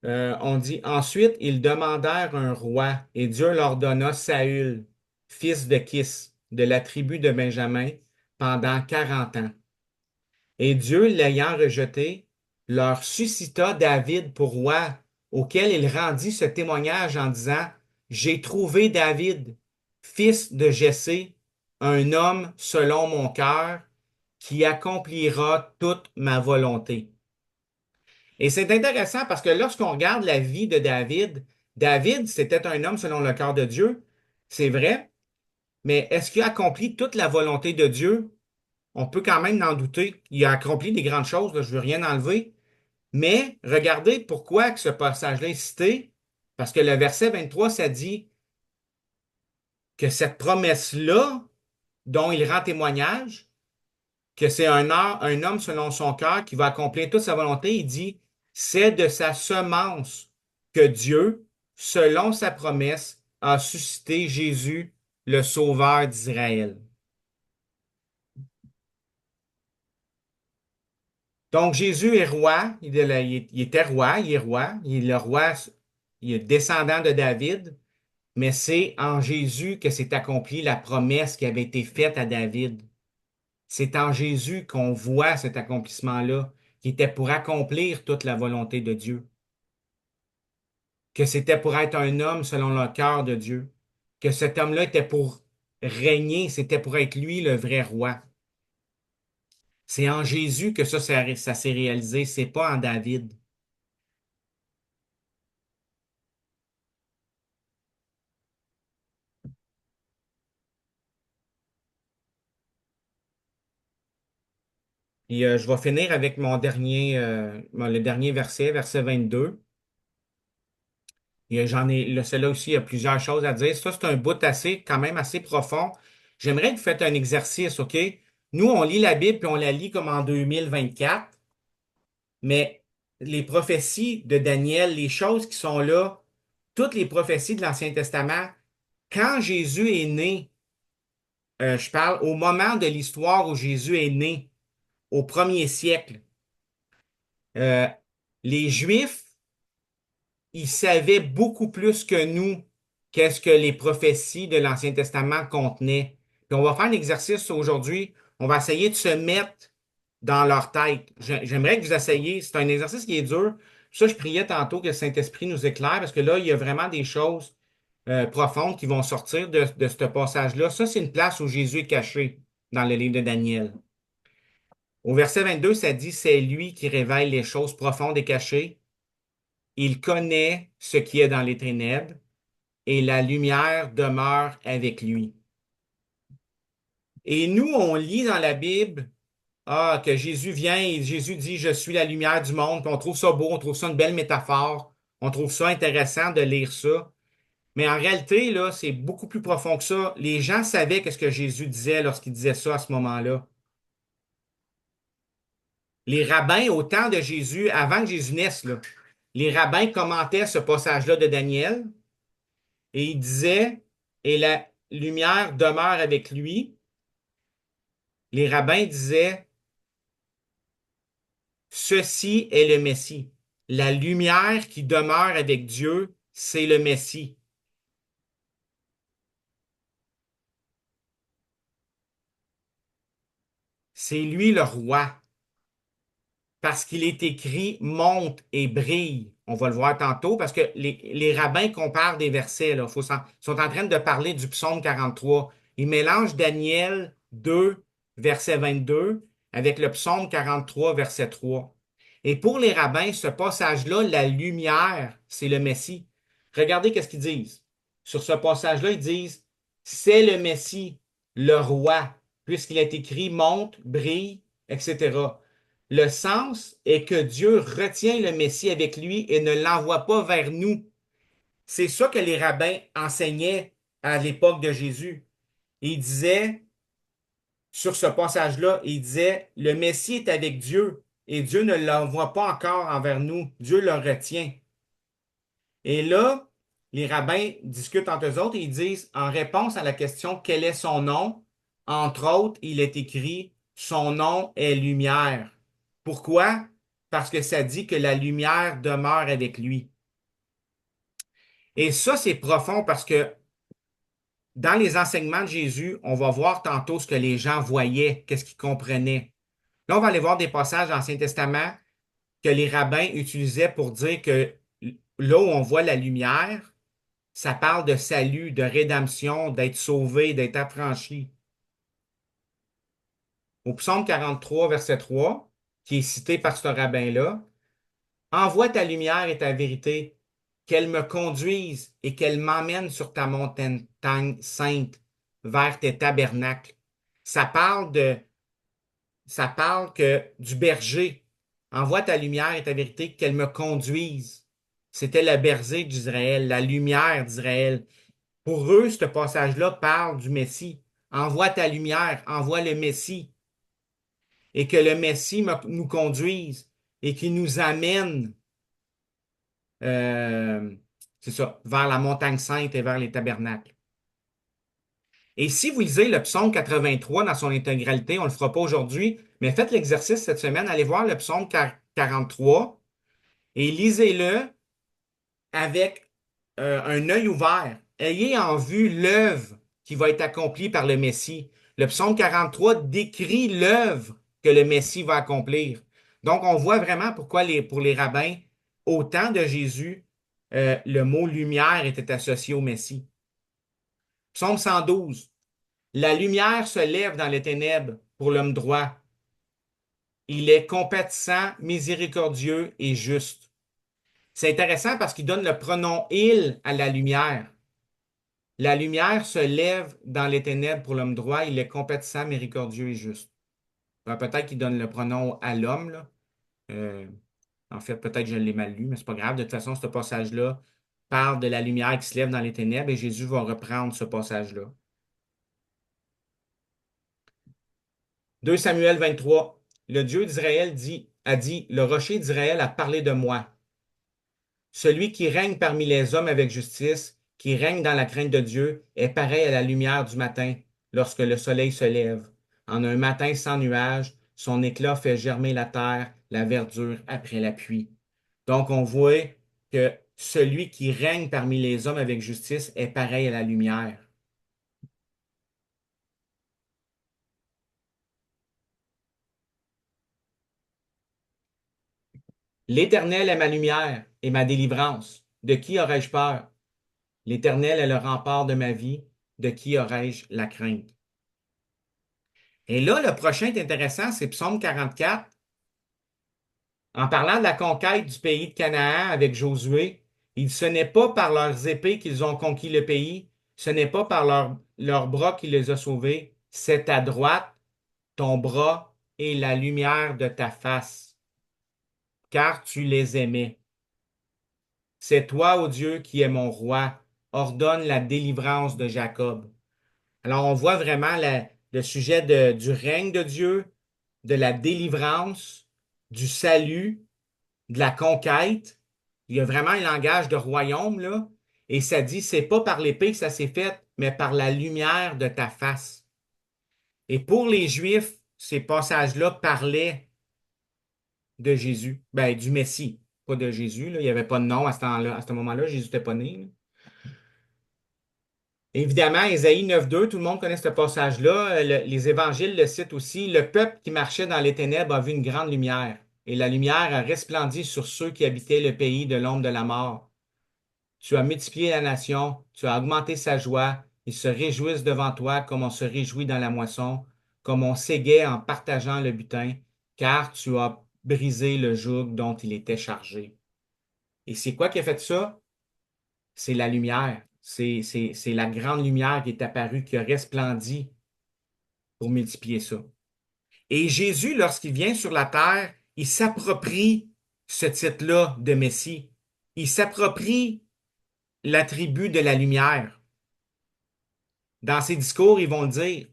on dit, ensuite, ils demandèrent un roi et Dieu leur donna Saül, fils de Kis, de la tribu de Benjamin, pendant 40 ans. Et Dieu, l'ayant rejeté, leur suscita David pour roi, auquel il rendit ce témoignage en disant, j'ai trouvé David, fils de Jessé, un homme selon mon cœur, qui accomplira toute ma volonté. Et c'est intéressant parce que lorsqu'on regarde la vie de David, David, c'était un homme selon le cœur de Dieu, c'est vrai, mais est-ce qu'il a accompli toute la volonté de Dieu? On peut quand même en douter. Il a accompli des grandes choses, là, je ne veux rien enlever. Mais regardez pourquoi que ce passage-là est cité. Parce que le verset 23, ça dit que cette promesse-là, dont il rend témoignage, que c'est un homme selon son cœur qui va accomplir toute sa volonté, il dit, c'est de sa semence que Dieu, selon sa promesse, a suscité Jésus, le Sauveur d'Israël. Donc, Jésus est roi, il était roi, il est roi, il est le roi, il est descendant de David, mais c'est en Jésus que s'est accomplie la promesse qui avait été faite à David. C'est en Jésus qu'on voit cet accomplissement-là, qui était pour accomplir toute la volonté de Dieu, que c'était pour être un homme selon le cœur de Dieu, que cet homme-là était pour régner, c'était pour être lui le vrai roi. C'est en Jésus que ça s'est réalisé, c'est pas en David. Et je vais finir avec le dernier verset, verset 22. Et celui-là aussi, il y a plusieurs choses à dire. Ça, c'est un bout quand même assez profond. J'aimerais que vous faites un exercice, OK? Nous, on lit la Bible puis on la lit comme en 2024, mais les prophéties de Daniel, les choses qui sont là, toutes les prophéties de l'Ancien Testament, quand Jésus est né, je parle au moment de l'histoire où Jésus est né, au premier siècle, euh, les Juifs, ils savaient beaucoup plus que nous qu'est-ce que les prophéties de l'Ancien Testament contenaient. Puis on va faire un exercice aujourd'hui. On va essayer de se mettre dans leur tête. J'aimerais que vous essayiez. C'est un exercice qui est dur. Ça, je priais tantôt que le Saint-Esprit nous éclaire parce que là, il y a vraiment des choses profondes qui vont sortir de ce passage-là. Ça, c'est une place où Jésus est caché dans le livre de Daniel. Au verset 22, ça dit, c'est lui qui révèle les choses profondes et cachées. Il connaît ce qui est dans les ténèbres et la lumière demeure avec lui. Et nous, on lit dans la Bible, que Jésus vient et Jésus dit, je suis la lumière du monde. Puis on trouve ça beau, on trouve ça une belle métaphore. On trouve ça intéressant de lire ça. Mais en réalité, là, c'est beaucoup plus profond que ça. Les gens savaient qu'est-ce que Jésus disait lorsqu'il disait ça à ce moment-là. Les rabbins, au temps de Jésus, avant que Jésus naisse, là, les rabbins commentaient ce passage-là de Daniel et ils disaient, et la lumière demeure avec lui. Les rabbins disaient, ceci est le Messie. La lumière qui demeure avec Dieu, c'est le Messie. C'est lui le roi. Parce qu'il est écrit monte et brille. On va le voir tantôt parce que les rabbins comparent des versets. Là. Ils sont en train de parler du psaume 43. Ils mélangent Daniel 2, verset 22, avec le psaume 43, verset 3. Et pour les rabbins, ce passage-là, la lumière, c'est le Messie. Regardez qu'est-ce qu'ils disent. Sur ce passage-là, ils disent, c'est le Messie, le roi, puisqu'il est écrit monte, brille, etc. Le sens est que Dieu retient le Messie avec lui et ne l'envoie pas vers nous. C'est ça que les rabbins enseignaient à l'époque de Jésus. Ils disaient, sur ce passage-là, ils disaient, le Messie est avec Dieu et Dieu ne l'envoie pas encore envers nous. Dieu le retient. Et là, les rabbins discutent entre eux autres et ils disent, en réponse à la question, quel est son nom? Entre autres, il est écrit, son nom est lumière. Pourquoi? Parce que ça dit que la lumière demeure avec lui. Et ça, c'est profond parce que dans les enseignements de Jésus, on va voir tantôt ce que les gens voyaient, qu'est-ce qu'ils comprenaient. Là, on va aller voir des passages dans l'Ancien Testament que les rabbins utilisaient pour dire que là où on voit la lumière, ça parle de salut, de rédemption, d'être sauvé, d'être affranchi. Au psaume 43, verset 3, qui est cité par ce rabbin-là, envoie ta lumière et ta vérité, qu'elle me conduise et qu'elle m'emmène sur ta montagne sainte, vers tes tabernacles. Ça parle de, ça parle que du berger. Envoie ta lumière et ta vérité, qu'elle me conduise. C'était le berger d'Israël, la lumière d'Israël. Pour eux, ce passage-là parle du Messie. Envoie ta lumière, envoie le Messie, et que le Messie nous conduise et qu'il nous amène, euh, c'est ça, vers la montagne sainte et vers les tabernacles. Et si vous lisez le psaume 83 dans son intégralité, on ne le fera pas aujourd'hui, mais faites l'exercice cette semaine, allez voir le psaume 43 et lisez-le avec un œil ouvert. Ayez en vue l'œuvre qui va être accomplie par le Messie. Le psaume 43 décrit l'œuvre que le Messie va accomplir. Donc, on voit vraiment pourquoi pour les rabbins, au temps de Jésus, le mot lumière était associé au Messie. Psaume 112. La lumière se lève dans les ténèbres pour l'homme droit. Il est compatissant, miséricordieux et juste. C'est intéressant parce qu'il donne le pronom il à la lumière. La lumière se lève dans les ténèbres pour l'homme droit. Il est compatissant, miséricordieux et juste. Ben, peut-être qu'il donne le pronom à l'homme, là. Euh, En fait, peut-être que je l'ai mal lu, mais c'est pas grave. De toute façon, ce passage-là parle de la lumière qui se lève dans les ténèbres et Jésus va reprendre ce passage-là. 2 Samuel 23. Le Dieu d'Israël a dit, le rocher d'Israël a parlé de moi. Celui qui règne parmi les hommes avec justice, qui règne dans la crainte de Dieu, est pareil à la lumière du matin, lorsque le soleil se lève. En un matin sans nuage, son éclat fait germer la terre, la verdure après la pluie. Donc, on voit que celui qui règne parmi les hommes avec justice est pareil à la lumière. L'Éternel est ma lumière et ma délivrance. De qui aurais-je peur? L'Éternel est le rempart de ma vie. De qui aurais-je la crainte? Et là, le prochain est intéressant, c'est Psaume 44. En parlant de la conquête du pays de Canaan avec Josué, ce n'est pas par leurs épées qu'ils ont conquis le pays, ce n'est pas par leurs bras qu'il les a sauvés, c'est ta droite, ton bras et la lumière de ta face, car tu les aimais. C'est toi, ô Dieu, qui es mon roi, ordonne la délivrance de Jacob. Alors, on voit vraiment le sujet du règne de Dieu, de la délivrance, du salut, de la conquête. Il y a vraiment un langage de royaume, là. Et ça dit, c'est pas par l'épée que ça s'est fait, mais par la lumière de ta face. Et pour les Juifs, ces passages-là parlaient de Jésus, ben, du Messie, pas de Jésus, là. Il n'y avait pas de nom à ce temps-là, à ce moment-là, Jésus n'était pas né, là. Évidemment, Ésaïe 9.2, tout le monde connaît ce passage-là. Les évangiles le citent aussi. Le peuple qui marchait dans les ténèbres a vu une grande lumière, et la lumière a resplendi sur ceux qui habitaient le pays de l'ombre de la mort. Tu as multiplié la nation, tu as augmenté sa joie. Ils se réjouissent devant toi comme on se réjouit dans la moisson, comme on s'égaie en partageant le butin, car tu as brisé le joug dont il était chargé. Et c'est quoi qui a fait ça? C'est la lumière. C'est la grande lumière qui est apparue, qui a resplendi pour multiplier ça. Et Jésus, lorsqu'il vient sur la terre, il s'approprie ce titre-là de Messie. Il s'approprie l'attribut de la lumière. Dans ses discours, ils vont dire,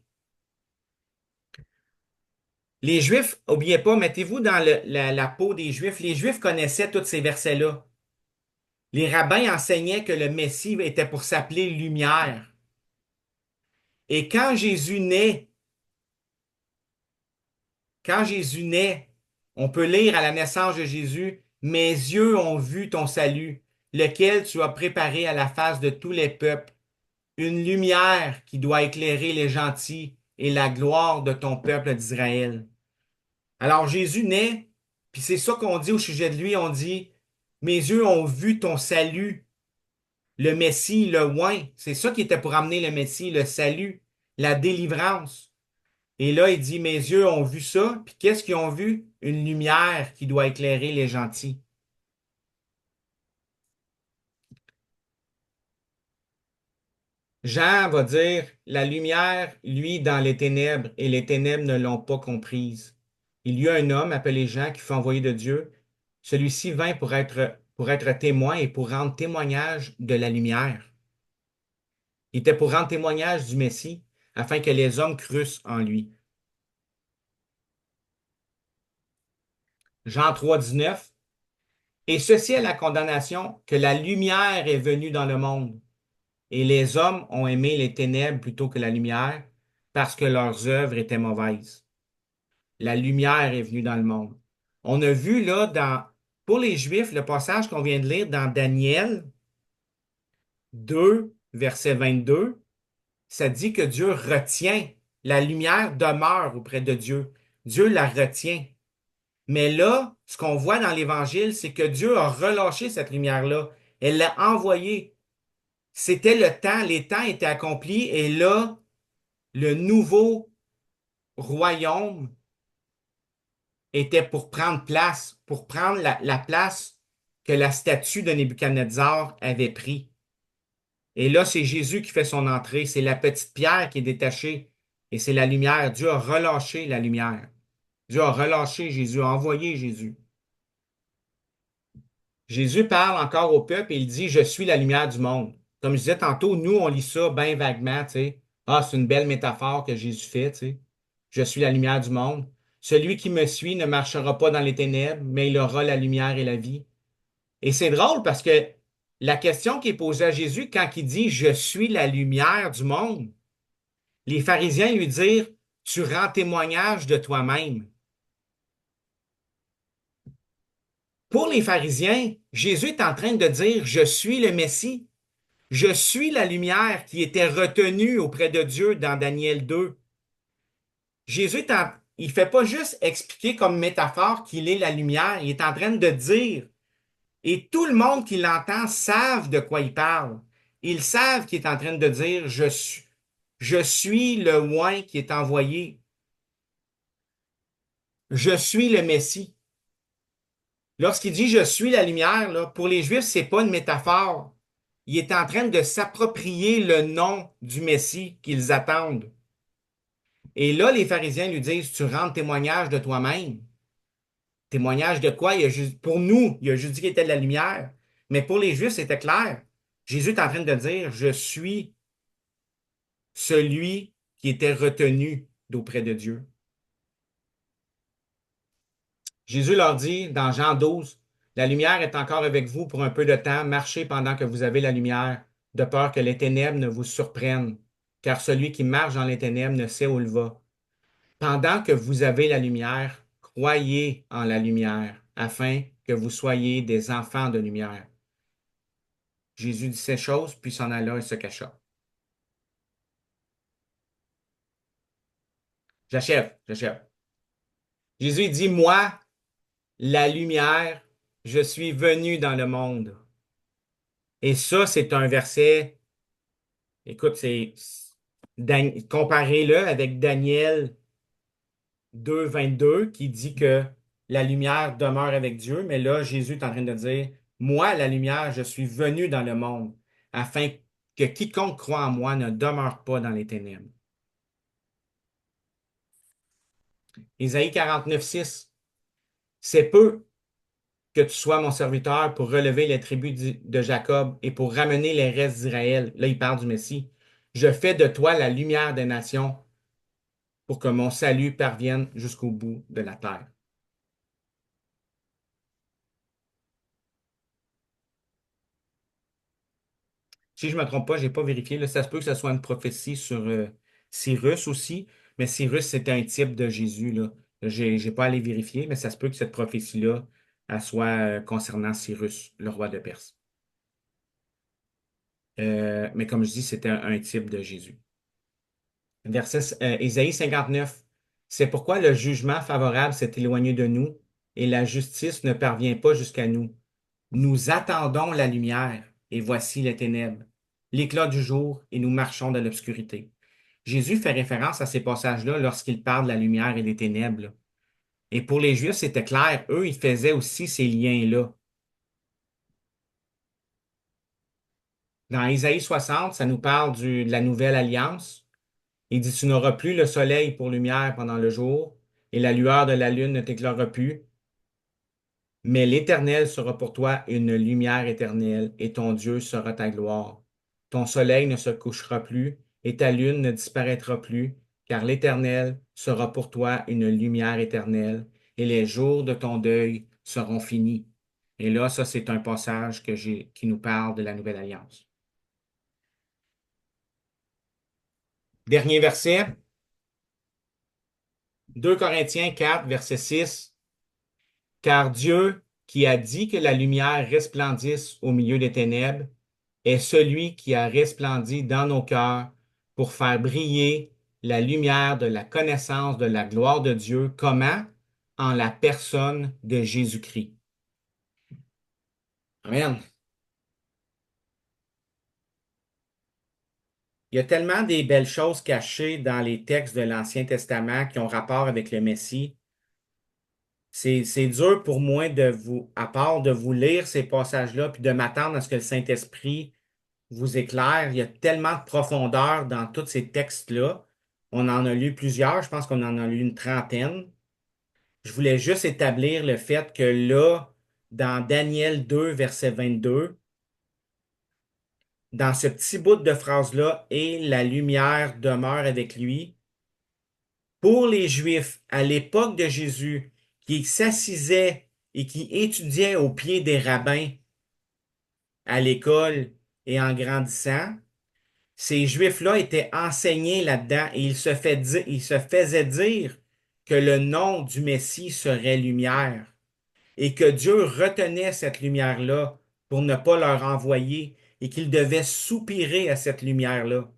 les Juifs, n'oubliez pas, mettez-vous dans la peau des Juifs. Les Juifs connaissaient tous ces versets-là. Les rabbins enseignaient que le Messie était pour s'appeler lumière. Et quand Jésus naît, on peut lire à la naissance de Jésus, mes yeux ont vu ton salut, lequel tu as préparé à la face de tous les peuples, une lumière qui doit éclairer les gentils et la gloire de ton peuple d'Israël. Alors Jésus naît, puis c'est ça qu'on dit au sujet de lui, on dit, mes yeux ont vu ton salut, le Messie, le oint. C'est ça qui était pour amener le Messie, le salut, la délivrance. Et là, il dit, mes yeux ont vu ça, puis qu'est-ce qu'ils ont vu? Une lumière qui doit éclairer les gentils. Jean va dire, la lumière, lui, dans les ténèbres, et les ténèbres ne l'ont pas comprise. Il y a un homme appelé Jean qui fut envoyé de Dieu. Celui-ci vint pour être témoin et pour rendre témoignage de la lumière. Il était pour rendre témoignage du Messie, afin que les hommes crussent en lui. Jean 3.19. Et ceci est la condamnation, que la lumière est venue dans le monde. Et les hommes ont aimé les ténèbres plutôt que la lumière, parce que leurs œuvres étaient mauvaises. La lumière est venue dans le monde. On a vu là, pour les Juifs, le passage qu'on vient de lire dans Daniel 2, verset 22, ça dit que Dieu retient. La lumière demeure auprès de Dieu. Dieu la retient. Mais là, ce qu'on voit dans l'Évangile, c'est que Dieu a relâché cette lumière-là. Elle l'a envoyée. C'était le temps, les temps étaient accomplis, et là, Le nouveau royaume était pour prendre place, pour prendre la place que la statue de Nebuchadnezzar avait pris. Et là, c'est Jésus qui fait son entrée. C'est la petite pierre qui est détachée. Et c'est la lumière. Dieu a relâché la lumière. Dieu a relâché Jésus, a envoyé Jésus. Jésus parle encore au peuple et il dit, je suis la lumière du monde. Comme je disais tantôt, nous, on lit ça bien vaguement, tu sais. Ah, c'est une belle métaphore que Jésus fait, tu sais. Je suis la lumière du monde. Celui qui me suit ne marchera pas dans les ténèbres, mais il aura la lumière et la vie. Et c'est drôle parce que la question qui est posée à Jésus quand il dit, je suis la lumière du monde, les pharisiens lui disent, tu rends témoignage de toi-même. Pour les pharisiens, Jésus est en train de dire, je suis le Messie. Je suis la lumière qui était retenue auprès de Dieu dans Daniel 2. Jésus il fait pas juste expliquer comme métaphore qu'il est la lumière, il est en train de dire, et tout le monde qui l'entend savent de quoi il parle. Ils savent qu'il est en train de dire, je suis le oint qui est envoyé. Je suis le Messie. Lorsqu'il dit je suis la lumière, là, pour les Juifs, c'est pas une métaphore. Il est en train de s'approprier le nom du Messie qu'ils attendent. Et là, les pharisiens lui disent, tu rends témoignage de toi-même. Témoignage de quoi? Pour nous, il a juste dit qu'il était de la lumière. Mais pour les Juifs, c'était clair. Jésus est en train de dire, je suis celui qui était retenu d'auprès de Dieu. Jésus leur dit dans Jean 12, la lumière est encore avec vous pour un peu de temps, marchez pendant que vous avez la lumière, de peur que les ténèbres ne vous surprennent, car celui qui marche dans les ténèbres ne sait où il va. Pendant que vous avez la lumière, croyez en la lumière, afin que vous soyez des enfants de lumière. Jésus dit ces choses, puis s'en alla et se cacha. J'achève. Jésus dit, moi, la lumière, je suis venu dans le monde. Et ça, c'est un verset, écoute, comparez-le avec Daniel 2, 22, qui dit que la lumière demeure avec Dieu, mais là, Jésus est en train de dire, moi, la lumière, je suis venu dans le monde, afin que quiconque croit en moi ne demeure pas dans les ténèbres. Ésaïe 49, 6, c'est peu que tu sois mon serviteur pour relever les tribus de Jacob et pour ramener les restes d'Israël. Là, il parle du Messie. Je fais de toi la lumière des nations pour que mon salut parvienne jusqu'au bout de la terre. Si je ne me trompe pas, je n'ai pas vérifié. Là, ça se peut que ce soit une prophétie sur Cyrus aussi, mais Cyrus, c'était un type de Jésus. Là. J'ai pas allé vérifier, mais ça se peut que cette prophétie-là elle soit concernant Cyrus, le roi de Perse. Mais comme je dis, c'était un type de Jésus. Verset Ésaïe 59. C'est pourquoi le jugement favorable s'est éloigné de nous et la justice ne parvient pas jusqu'à nous. Nous attendons la lumière et voici les ténèbres, l'éclat du jour et nous marchons dans l'obscurité. Jésus fait référence à ces passages-là lorsqu'il parle de la lumière et des ténèbres, là. Et pour les Juifs, c'était clair, eux, ils faisaient aussi ces liens-là. Dans Ésaïe 60, ça nous parle de la nouvelle alliance. Il dit, tu n'auras plus le soleil pour lumière pendant le jour, et la lueur de la lune ne t'éclairera plus, mais l'Éternel sera pour toi une lumière éternelle, et ton Dieu sera ta gloire. Ton soleil ne se couchera plus, et ta lune ne disparaîtra plus, car l'Éternel sera pour toi une lumière éternelle, et les jours de ton deuil seront finis. Et là, ça, c'est un passage qui nous parle de la nouvelle alliance. Dernier verset, 2 Corinthiens 4, verset 6. Car Dieu, qui a dit que la lumière resplendisse au milieu des ténèbres, est celui qui a resplendi dans nos cœurs pour faire briller la lumière de la connaissance de la gloire de Dieu. Comment? En la personne de Jésus-Christ. Amen. Il y a tellement des belles choses cachées dans les textes de l'Ancien Testament qui ont rapport avec le Messie. C'est dur pour moi à part de vous lire ces passages-là, puis de m'attendre à ce que le Saint-Esprit vous éclaire. Il y a tellement de profondeur dans tous ces textes-là. On en a lu plusieurs, je pense qu'on en a lu une trentaine. Je voulais juste établir le fait que là, dans Daniel 2, verset 22, dans ce petit bout de phrase-là, et la lumière demeure avec lui, pour les Juifs à l'époque de Jésus, qui s'assisaient et qui étudiaient au pied des rabbins à l'école et en grandissant, ces Juifs-là étaient enseignés là-dedans et ils se faisaient dire que le nom du Messie serait lumière et que Dieu retenait cette lumière-là pour ne pas leur envoyer et qu'il devait soupirer à cette lumière-là.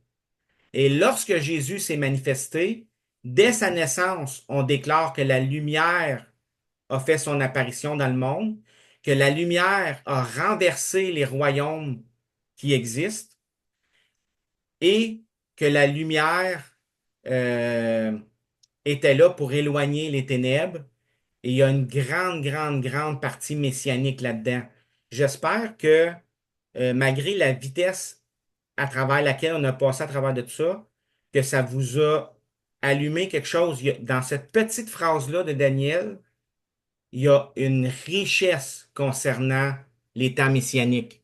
Et lorsque Jésus s'est manifesté, dès sa naissance, on déclare que la lumière a fait son apparition dans le monde, que la lumière a renversé les royaumes qui existent et que la lumière euh, était là pour éloigner les ténèbres. Et il y a une grande, grande, grande partie messianique là-dedans. J'espère que malgré la vitesse à travers laquelle on a passé à travers de tout ça, que ça vous a allumé quelque chose. Dans cette petite phrase-là de Daniel, il y a une richesse concernant les temps messianiques.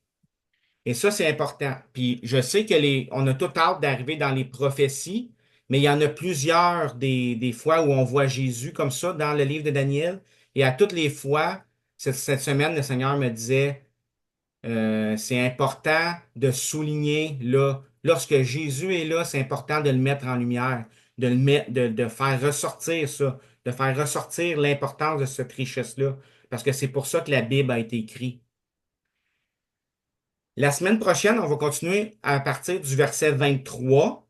Et ça, c'est important. Puis je sais on a tout hâte d'arriver dans les prophéties, mais il y en a plusieurs des fois où on voit Jésus comme ça dans le livre de Daniel. Et à toutes les fois, cette semaine, le Seigneur me disait, c'est important de souligner là, lorsque Jésus est là, c'est important de le mettre en lumière, de faire ressortir ça, de faire ressortir l'importance de cette richesse-là, parce que c'est pour ça que la Bible a été écrite. La semaine prochaine, on va continuer à partir du verset 23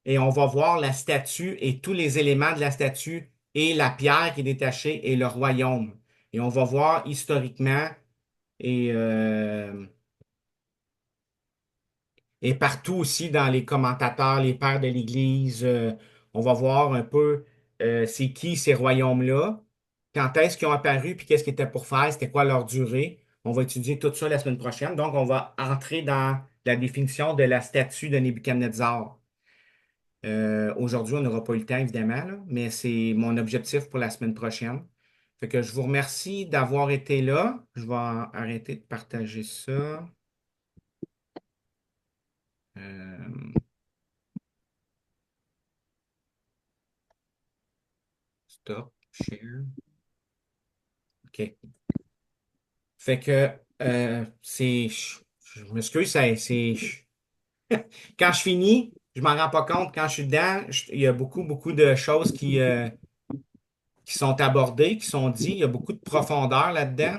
et on va voir la statue et tous les éléments de la statue et la pierre qui est détachée et le royaume. Et on va voir historiquement et, euh, et partout aussi dans les commentateurs, les pères de l'Église, on va voir un peu c'est qui ces royaumes-là, quand est-ce qu'ils ont apparu, puis qu'est-ce qu'ils étaient pour faire, c'était quoi leur durée. On va étudier tout ça la semaine prochaine. Donc, on va entrer dans la définition de la statue de Nebuchadnezzar. Aujourd'hui, on n'aura pas eu le temps, évidemment, là, mais c'est mon objectif pour la semaine prochaine. Fait que je vous remercie d'avoir été là. Je vais arrêter de partager ça. Euh, Stop, share. OK. Fait que je m'excuse, quand je finis, je m'en rends pas compte. Quand je suis dedans, il y a beaucoup, beaucoup de choses qui sont abordées, qui sont dites. Il y a beaucoup de profondeur là-dedans.